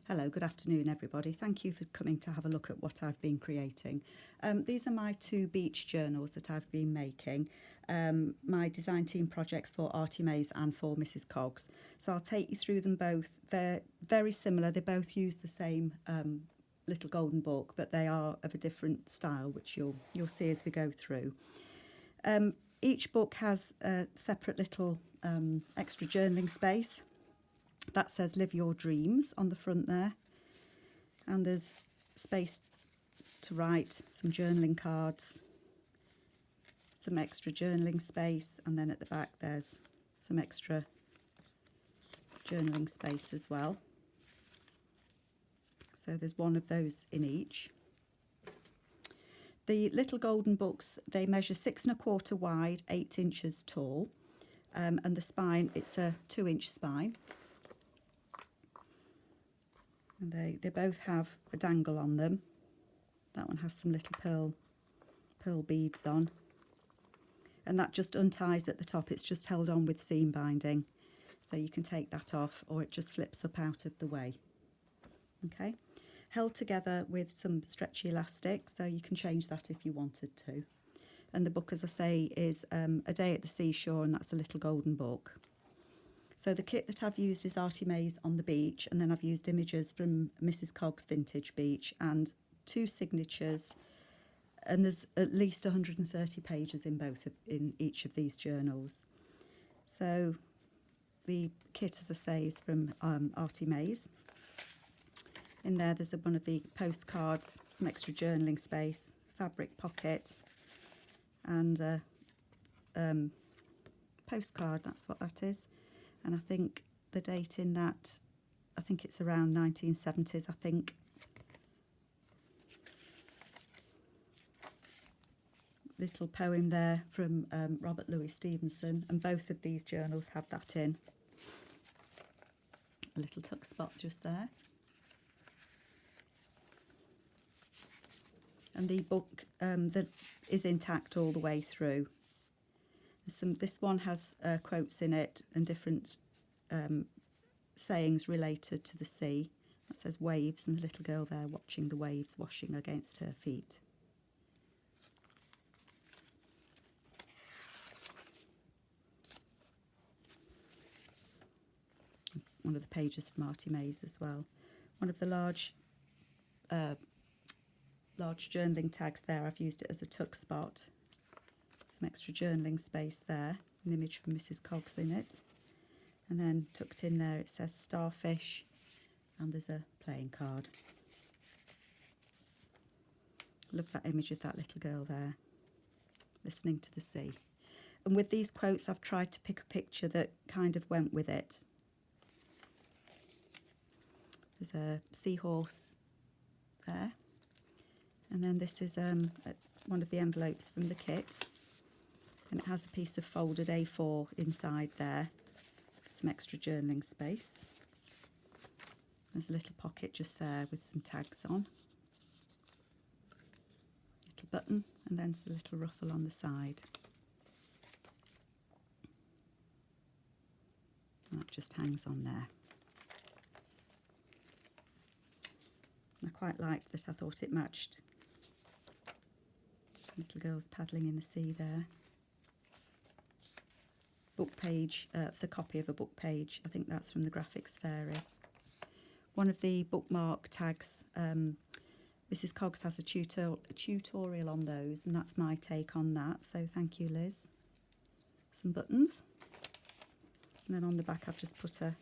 Hello, good afternoon everybody. Thank you for coming to have a look at what I've been creating. These are my two beach journals that I've been making, my design team projects for Artymaze and for Mrs Cogs. So I'll take you through them both. They're very similar, they both use the same little golden book, but they are of a different style, which you'll see as we go through. Each book has a separate little extra journaling space. That says Live Your Dreams on the front there, and there's space to write some journaling cards, some extra journaling space, and then at the back there's some extra journaling space as well. So there's one of those in each. The little golden books, they measure 6 1/4 wide, 8 inches tall, and the spine, it's a 2-inch spine. And they both have a dangle on them. That one has some little pearl beads on. And that just unties at the top. It's just held on with seam binding. So you can take that off, or it just flips up out of the way. Okay. Held together with some stretchy elastic, so you can change that if you wanted to. And the book, as I say, is A Day at the Seashore, and that's a little golden book. So the kit that I've used is Artymaze on the beach, and then I've used images from Mrs Cogs Vintage Beach and 2 signatures, and there's at least 130 pages in each of these journals. So the kit, as I say, is from Artymaze. In there's one of the postcards, some extra journaling space, fabric pocket, and a postcard, that's what that is. And I think the date in that, I think it's around 1970s, I think. Little poem there from Robert Louis Stevenson, and both of these journals have that in. A little tuck spot just there. And the book that is intact all the way through. This one has quotes in it and different sayings related to the sea. That says waves, and the little girl there watching the waves washing against her feet. One of the pages from Artymaze as well. One of the large journaling tags there, I've used it as a tuck spot. Some extra journaling space there, an image from Mrs Cogs in it, and then tucked in there it says starfish, and there's a playing card. Love that image of that little girl there listening to the sea. And with these quotes I've tried to pick a picture that kind of went with it. There's a seahorse there, and then this is one of the envelopes from the kit. And it has a piece of folded A4 inside there for some extra journaling space. There's a little pocket just there with some tags on. Little button, and then a little ruffle on the side. And that just hangs on there. I quite liked that, I thought it matched. Little girl's paddling in the sea there. Book page, it's a copy of a book page. I think that's from the Graphics Fairy. One of the bookmark tags, Mrs Cogs has a tutorial on those, and that's my take on that. So thank you, Liz. Some buttons. And then on the back I've just put a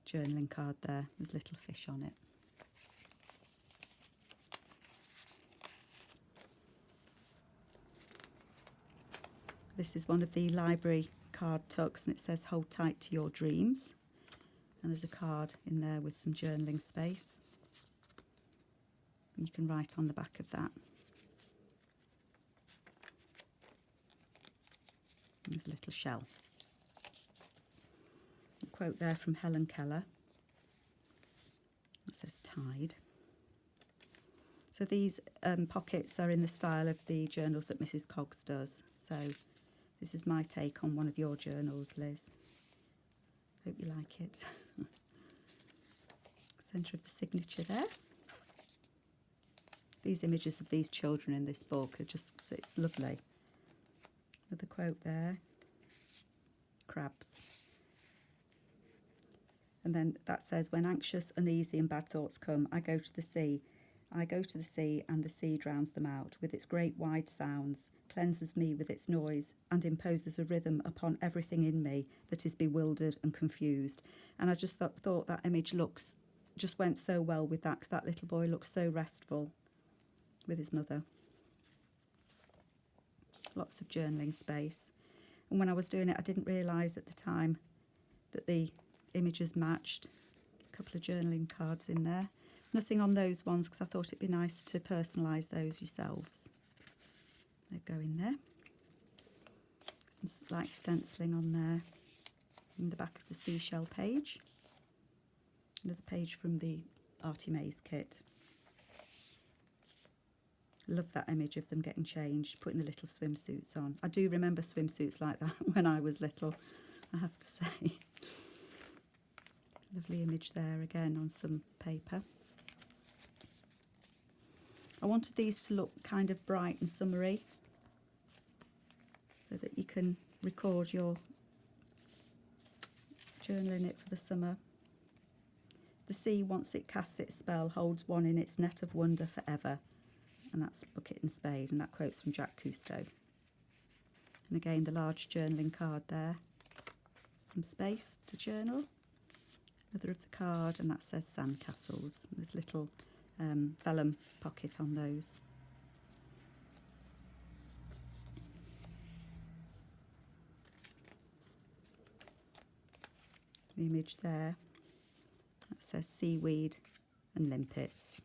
journaling card there. There's little fish on it. This is one of the library card tucks, and it says hold tight to your dreams. And there's a card in there with some journaling space. And you can write on the back of that. And there's a little shell. A quote there from Helen Keller. It says tide. So these pockets are in the style of the journals that Mrs Cogs does. So this is my take on one of your journals, Liz. Hope you like it. Centre of the signature there. These images of these children in this book are just, it's lovely. Another quote there. Crabs. And then that says, when anxious, uneasy and bad thoughts come, I go to the sea. I go to the sea, and the sea drowns them out with its great wide sounds, cleanses me with its noise, and imposes a rhythm upon everything in me that is bewildered and confused. And I just thought that image just went so well with that, because that little boy looks so restful with his mother. Lots of journaling space. And when I was doing it, I didn't realise at the time that the images matched. A couple of journaling cards in there. Nothing on those ones, because I thought it'd be nice to personalise those yourselves. They go in there. Some light stenciling on there. In the back of the seashell page. Another page from the Artymaze kit. Love that image of them getting changed, putting the little swimsuits on. I do remember swimsuits like that when I was little, I have to say. Lovely image there again on some paper. I wanted these to look kind of bright and summery, so that you can record your journaling it for the summer. The sea, once it casts its spell, holds one in its net of wonder forever. And that's Bucket and Spade, and that quote's from Jacques Cousteau. And again, the large journaling card there. Some space to journal. Another of the card, and that says Sandcastles. There's little vellum pocket on those. The image there, that says seaweed and limpets.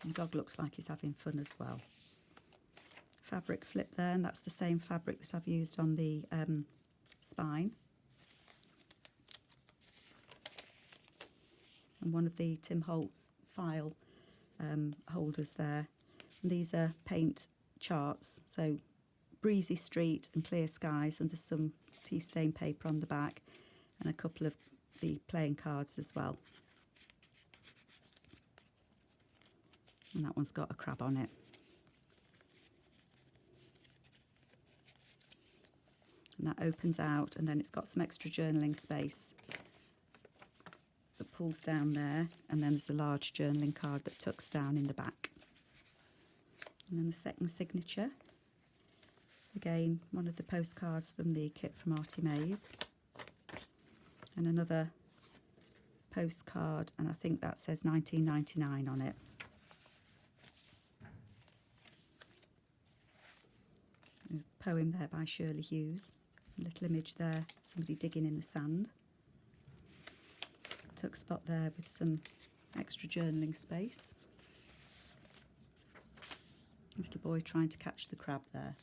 The dog looks like he's having fun as well. Fabric flip there, and that's the same fabric that I've used on the spine. And one of the Tim Holtz file holders there. And these are paint charts, so breezy street and clear skies, and there's some tea stain paper on the back, and a couple of the playing cards as well. And that one's got a crab on it. And that opens out, and then it's got some extra journaling space that pulls down there, and then there's a large journaling card that tucks down in the back. And then the second signature. Again, one of the postcards from the kit from Artymaze. And another postcard, and I think that says 1999 on it. A poem there by Shirley Hughes. A little image there, somebody digging in the sand. Tuck spot there with some extra journaling space. Little boy trying to catch the crab there.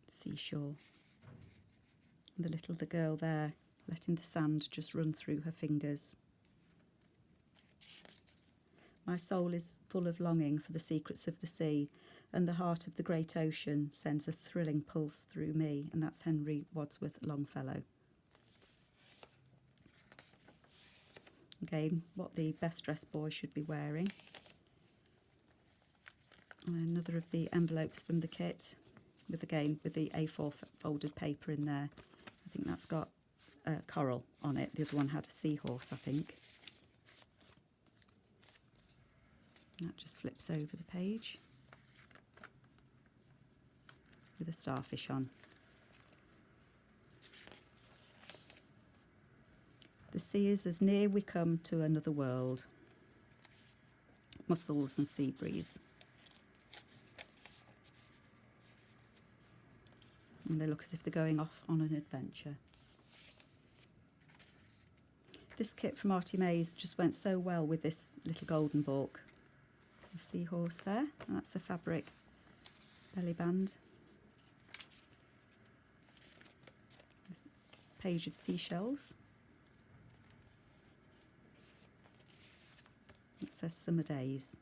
Seashore. And the girl there, letting the sand just run through her fingers. My soul is full of longing for the secrets of the sea, and the heart of the great ocean sends a thrilling pulse through me. And that's Henry Wadsworth Longfellow. Again, what the best dressed boy should be wearing. And another of the envelopes from the kit, with the A4 folded paper in there. I think that's got coral on it. The other one had a seahorse, I think. And that just flips over the page with a starfish on. The sea is as near we come to another world. Mussels and sea breeze. And they look as if they're going off on an adventure. This kit from Artymaze just went so well with this little golden book. A seahorse there, and that's a fabric belly band. This page of seashells. It says Summer Days.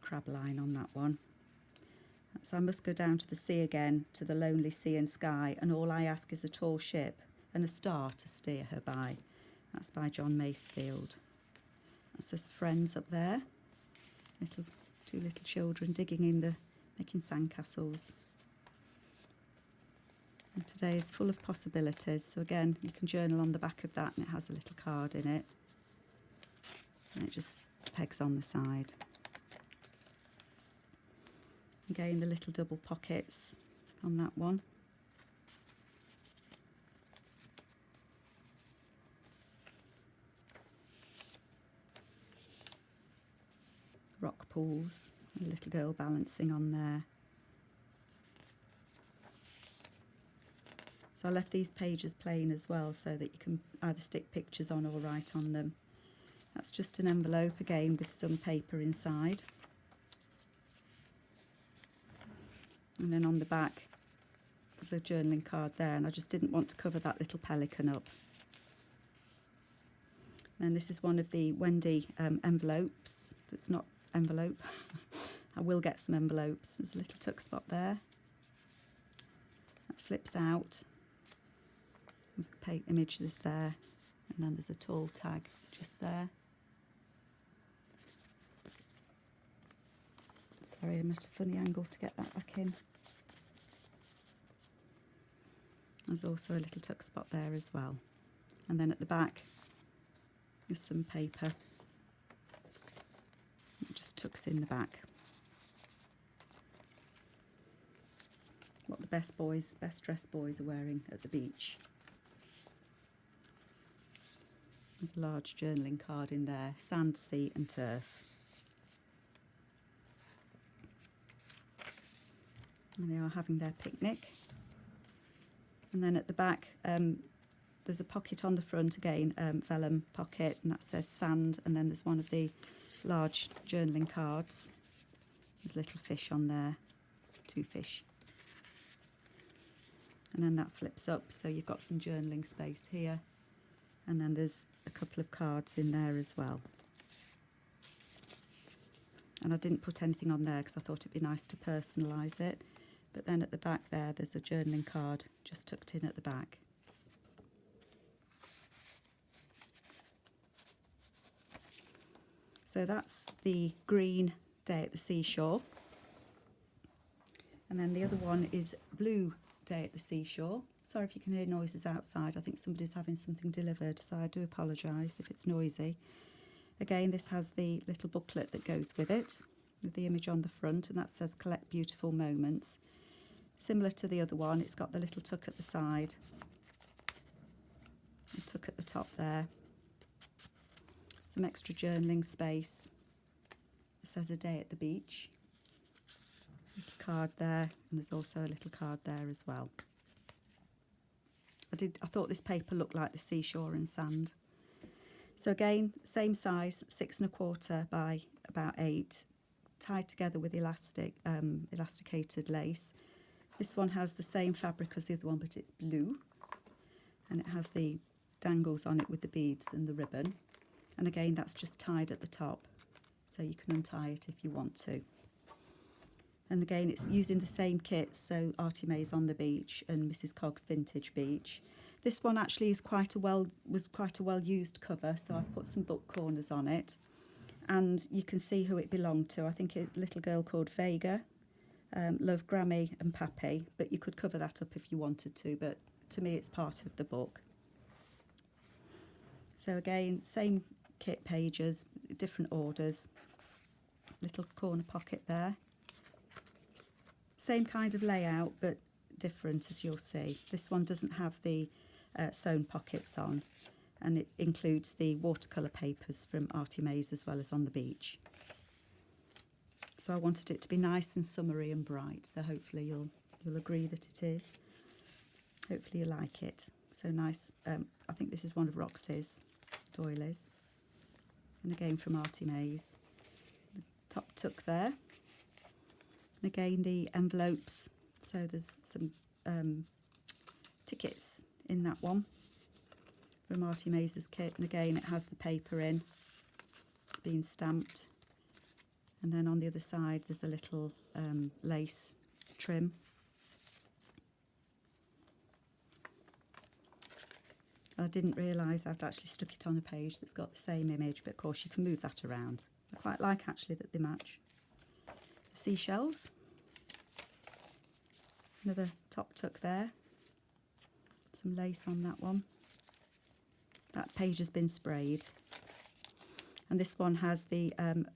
crab line on that one. So I must go down to the sea again, to the lonely sea and sky, and all I ask is a tall ship and a star to steer her by. That's by John Masefield. That says friends up there. Two little children digging in making sandcastles. And today is full of possibilities. So again, you can journal on the back of that, and it has a little card in it. And it just pegs on the side. Again, the little double pockets on that one. Rock pools, a little girl balancing on there. So I left these pages plain as well, so that you can either stick pictures on or write on them. That's just an envelope again with some paper inside. And then on the back there's a journaling card there, and I just didn't want to cover that little pelican up. And this is one of the Wendy envelopes that's not envelope. I will get some envelopes. There's a little tuck spot there. That flips out. The image is there, and then there's a tall tag just there. Sorry, I'm at a funny angle to get that back in. There's also a little tuck spot there as well. And then at the back is some paper. It just tucks in the back. What the best dressed boys are wearing at the beach. There's a large journaling card in there, sand, sea and turf. And they are having their picnic. And then at the back, there's a pocket on the front again, vellum pocket, and that says sand, and then there's one of the large journaling cards. There's a little fish on there, 2 fish. And then that flips up, so you've got some journaling space here. And then there's a couple of cards in there as well. And I didn't put anything on there because I thought it'd be nice to personalise it. But then at the back there's a journaling card just tucked in at the back. So that's the green day at the seashore. And then the other one is blue day at the seashore. Sorry if you can hear noises outside. I think somebody's having something delivered, so I do apologise if it's noisy. Again, this has the little booklet that goes with it, with the image on the front, and that says Collect Beautiful Moments. Similar to the other one, it's got the little tuck at the side, a tuck at the top there, some extra journaling space. It says A Day at the Beach. Little card there, and there's also a little card there as well. I thought this paper looked like the seashore and sand. So again, same size, 6 1/4 by about 8, tied together with elasticated lace. This one has the same fabric as the other one, but it's blue, and it has the dangles on it with the beads and the ribbon. And again, that's just tied at the top, so you can untie it if you want to. And again, it's using the same kit, so Artymaze on the Beach and Mrs Cogs Vintage Beach. This one actually is was quite a well used cover, so I've put some book corners on it, and you can see who it belonged to. I think a little girl called Vega, loved Grammy and Pappy, but you could cover that up if you wanted to, but to me it's part of the book. So again, same kit pages, different orders, little corner pocket there. Same kind of layout, but different, as you'll see. This one doesn't have the sewn pockets on, and it includes the watercolour papers from Artymaze as well as on the beach. So I wanted it to be nice and summery and bright, so hopefully you'll agree that it is. Hopefully you like it. So nice. I think this is one of Roxy's doilies, and again from Artymaze. The top tuck there. And again, the envelopes, so there's some tickets in that one from Artymaze's kit, and again it has the paper in, it's been stamped, And then on the other side there's a little lace trim. I didn't realise I'd actually stuck it on a page that's got the same image, but of course you can move that around. I quite like actually that they match. The seashells, another top tuck there, some lace on that one. That page has been sprayed, and this one has the an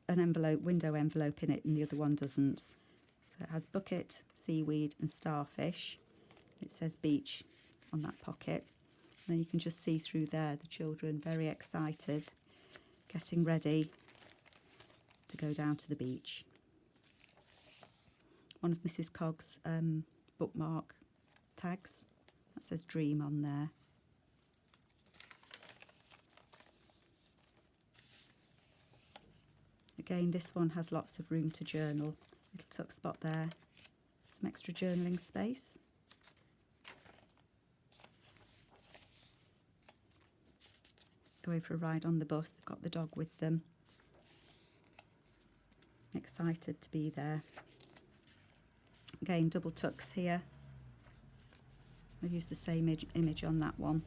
envelope, window envelope in it, and the other one doesn't. So it has bucket, seaweed and starfish. It says beach on that pocket. And then you can just see through there the children very excited, getting ready to go down to the beach. One of Mrs Cogs' bookmark tags, that says dream on there. Again, this one has lots of room to journal. Little tuck spot there, some extra journaling space. Going for a ride on the bus, they've got the dog with them. Excited to be there. Again, double tucks here. I've used the same image on that one.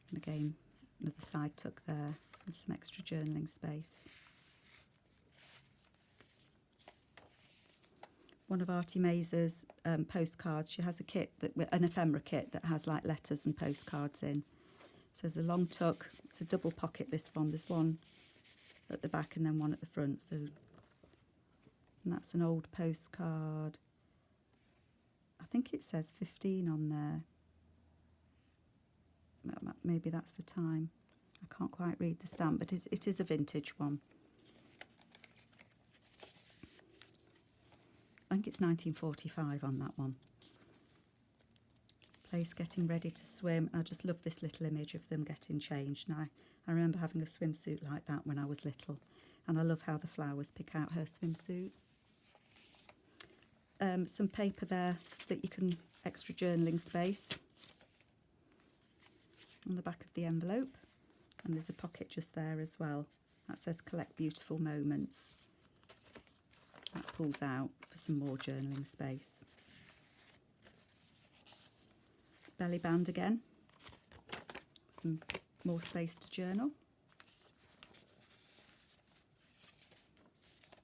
And again, another side tuck there and some extra journaling space. One of Artymaze's postcards, she has a kit, an ephemera kit that has like letters and postcards in. So there's a long tuck, it's a double pocket this one, there's one at the back and then one at the front. So, and that's an old postcard. I think it says 15 on there. Maybe that's the time. I can't quite read the stamp, but it is a vintage one. I think it's 1945 on that one. Place getting ready to swim. I just love this little image of them getting changed. And I remember having a swimsuit like that when I was little. And I love how the flowers pick out her swimsuit. Some paper there that you can, extra journaling space on the back of the envelope. And there's a pocket just there as well. That says collect beautiful moments. That pulls out for some more journaling space. Belly band again. Some more space to journal.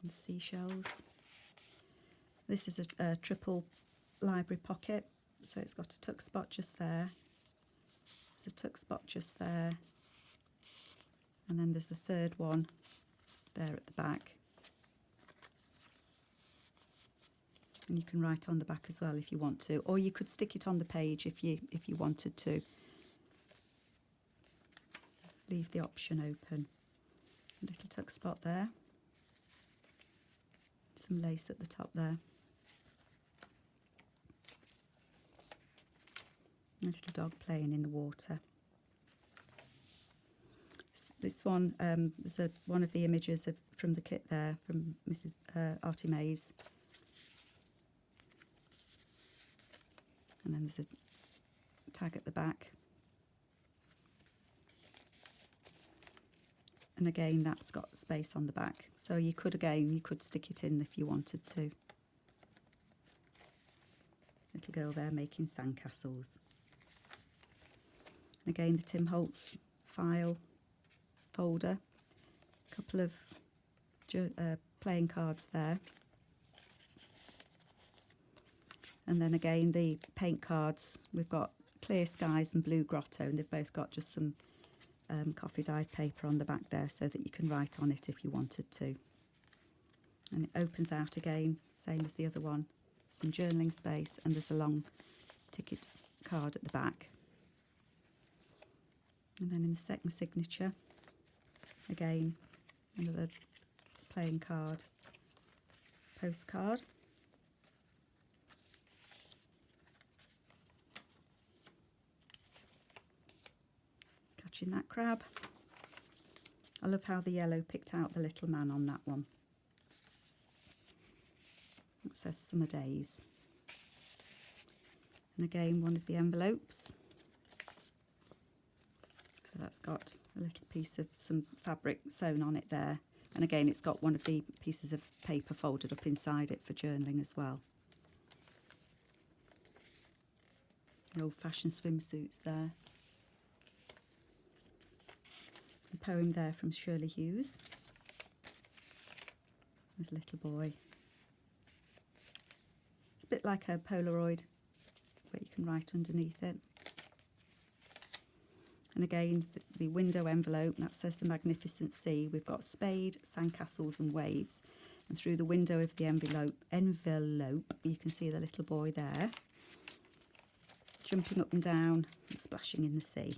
And seashells. This is a triple library pocket, so it's got a tuck spot just there. There's a tuck spot just there. And then there's the third one there at the back. And you can write on the back as well if you want to, or you could stick it on the page if you wanted to. Leave the option open. A little tuck spot there. Some lace at the top there. A little dog playing in the water. This one, there's one of the images from the kit there, from Mrs Artymaze. And then there's a tag at the back. And again, that's got space on the back. So you could stick it in if you wanted to. Little girl there making sandcastles. And again, the Tim Holtz file folder. A couple of playing cards there. And then again, the paint cards, we've got Clear Skies and Blue Grotto, and they've both got just some coffee dyed paper on the back there so that you can write on it if you wanted to. And it opens out again, same as the other one. Some journaling space, and there's a long ticket card at the back. And then in the second signature, again, another playing card, postcard. Catching that crab. I love how the yellow picked out the little man on that one. It says Summer Days. And again, one of the envelopes. So that's got a little piece of some fabric sewn on it there. And again, it's got one of the pieces of paper folded up inside it for journaling as well. The old-fashioned swimsuits there. A poem there from Shirley Hughes. There's a little boy. It's a bit like a Polaroid, but you can write underneath it. And again, the window envelope, that says the Magnificent Sea. We've got spade, sandcastles and waves. And through the window of the envelope, you can see the little boy there, jumping up and down and splashing in the sea.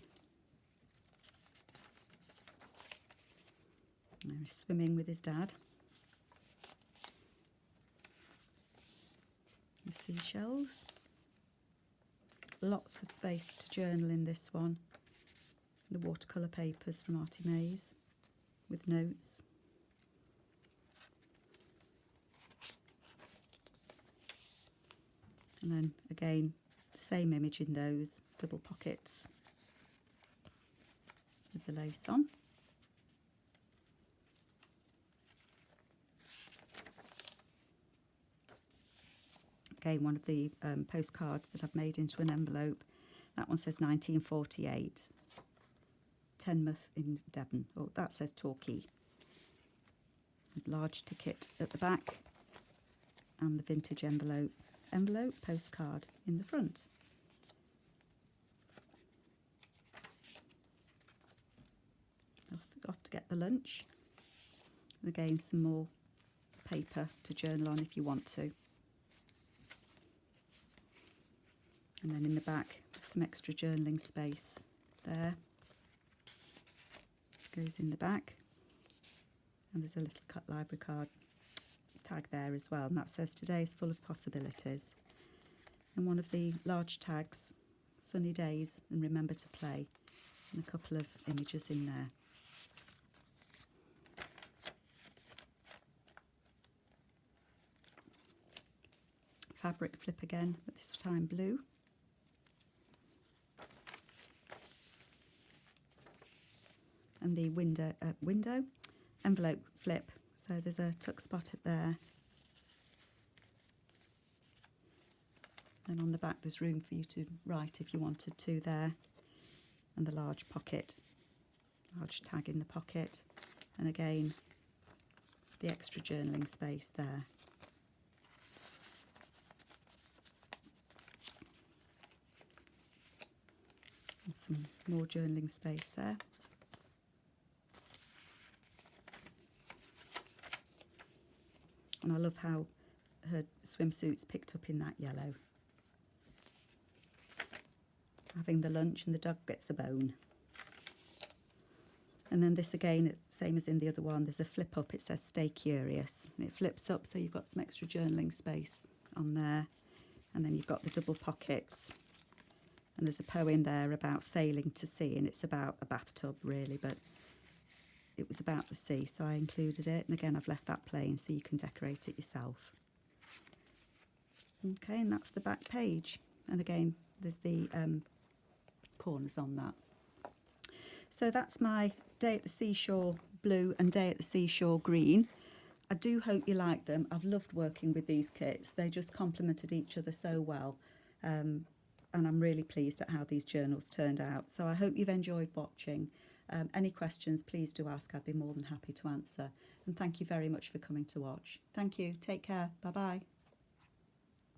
And he's swimming with his dad. The seashells. Lots of space to journal in this one. The watercolour papers from Artymaze with notes. And then again, the same image in those, double pockets with the lace on. Again, one of the postcards that I've made into an envelope. That one says 1948. Tenmouth in Devon. Oh, that says Torquay. Large ticket at the back and the vintage envelope postcard in the front. Off to get the lunch. And again, some more paper to journal on if you want to. And then in the back, some extra journaling space there. Goes in the back, and there's a little cut library card tag there as well, and that says today's full of possibilities. And one of the large tags, sunny days and remember to play, and a couple of images in there. Fabric flip again, but this time blue. And the window envelope flip, so there's a tuck spot at there, and on the back there's room for you to write if you wanted to there, and the large pocket, large tag in the pocket, and again the extra journaling space there. And some more journaling space there. And I love how her swimsuit's picked up in that yellow. Having the lunch and the dog gets a bone. And then this again, same as in the other one, there's a flip up, it says stay curious. And it flips up so you've got some extra journaling space on there. And then you've got the double pockets. And there's a poem there about sailing to sea, and it's about a bathtub really, but it was about the sea, so I included it. And again, I've left that plain so you can decorate it yourself. Okay, and that's the back page. And again, there's the corners on that. So that's my Day at the Seashore blue and Day at the Seashore green. I do hope you like them. I've loved working with these kits. They just complemented each other so well. And I'm really pleased at how these journals turned out. So I hope you've enjoyed watching. Any questions, please do ask. I'd be more than happy to answer. And thank you very much for coming to watch. Thank you. Take care. Bye-bye.